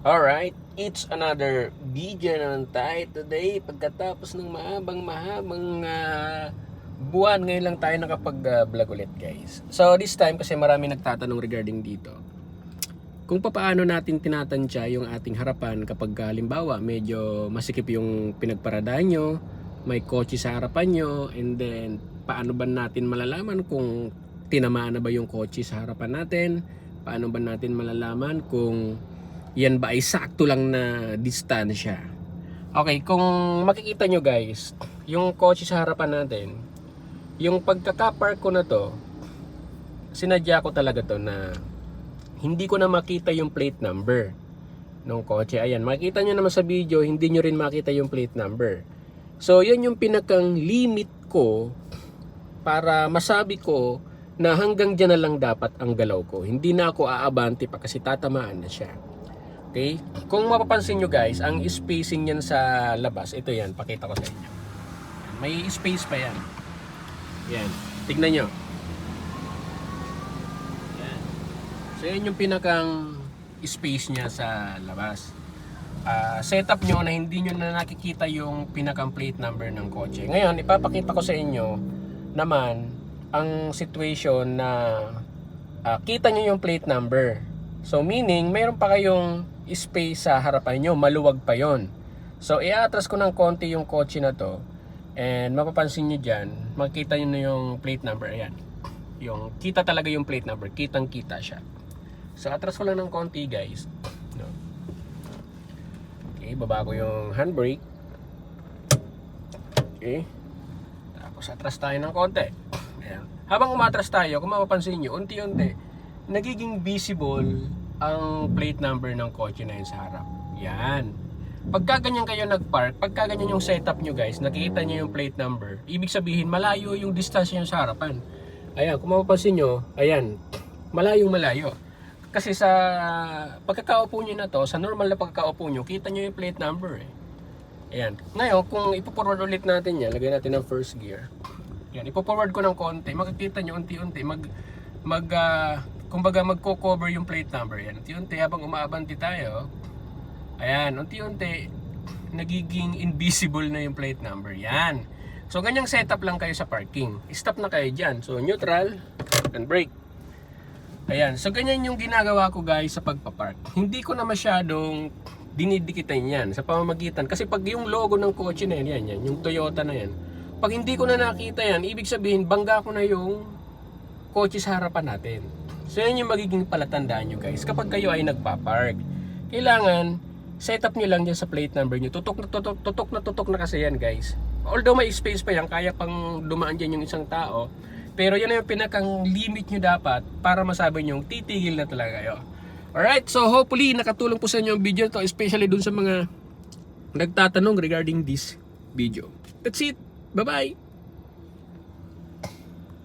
Alright, it's another video naman tayo today. Pagkatapos ng mahabang buwan, ngayon lang tayo nakapag-vlog ulit, guys. So this time, kasi marami nagtatanong regarding dito, kung paano natin tinatansya yung ating harapan kapag halimbawa medyo masikip yung pinagparadaan nyo, may kotse sa harapan nyo, and then paano ba natin malalaman kung tinamaan na ba yung kotse sa harapan natin? Paano ba natin malalaman kung yan ba ay sakto lang na distansya? Okay, kung makikita nyo guys, yung kotse sa harapan natin, yung pagkakapark ko na to, sinadya ko talaga to na hindi ko na makita yung plate number ng kotse. Ayan, makita nyo naman sa video, hindi nyo rin makita yung plate number. So, yan yung pinakang limit ko para masabi ko na hanggang dyan na lang dapat ang galaw ko. Hindi na ako aabante pa kasi tatamaan na siya. Okay? Kung mapapansin nyo guys, ang spacing yan sa labas, ito yan, pakita ko sa inyo. May space pa yan. Yan, tignan nyo. Yan. So yan yung pinakang space niya sa labas. Setup nyo na hindi nyo na nakikita yung pinakang plate number ng kotse. Ngayon, ipapakita ko sa inyo naman ang situation na kita nyo yung plate number. So meaning, mayroon pa kayong space sa harapan nyo, maluwag pa yon. So i-atras ko ng konti yung kotse na to, and mapapansin nyo dyan, makikita nyo na yung plate number. Ayan, yung kita talaga yung plate number, kitang kita siya. So atras ko lang ng konti guys, no? Okay, baba ko yung handbrake. Okay, tapos atras tayo ng konti. Ayan. Habang umatras tayo, kung mapapansin nyo, unti-unti nagiging visible ang plate number ng kotse na yun sa harap. Yan. Pagka ganyan kayo nagpark, pagka ganyan yung setup nyo guys, nakikita nyo yung plate number, ibig sabihin malayo yung distansya nyo sa harapan. Ayan, kung mapapansin nyo, ayan, malayong malayo. Kasi sa pagkakaupo nyo na to, sa normal na pagkakaupo nyo, kita nyo yung plate number eh. Ayan. Ngayon, kung ipo-forward ulit natin yan, lagyan natin ng first gear. Yan, ipo-forward ko ng konti, makikita nyo unti-unti, kumbaga magko-cover yung plate number. Yan, unti-unti habang umaabanti tayo, ayan, unti-unti nagiging invisible na yung plate number. Yan. So ganyang setup lang kayo sa parking. Stop na kayo dyan. So neutral and brake. Ayan, so ganyan yung ginagawa ko guys sa pagpapark. Hindi ko na masyadong dinidikitan yan sa pamamagitan. Kasi pag yung logo ng kotse na yan, yung Toyota na yan, pag hindi ko na nakita yan, ibig sabihin bangga ko na yung kotse sa harapan natin. So yan yung magiging palatandaan nyo guys kapag kayo ay nagpapark. Kailangan setup nyo lang dyan sa plate number nyo. Tutok na kasi yan guys. Although may space pa yan, kaya pang dumaan dyan yung isang tao, pero yan na yung pinakang limit nyo dapat para masabi nyo titigil na talaga kayo. Alright, so hopefully nakatulong po sa inyo ang video to, especially dun sa mga nagtatanong regarding this video. That's it. Bye-bye!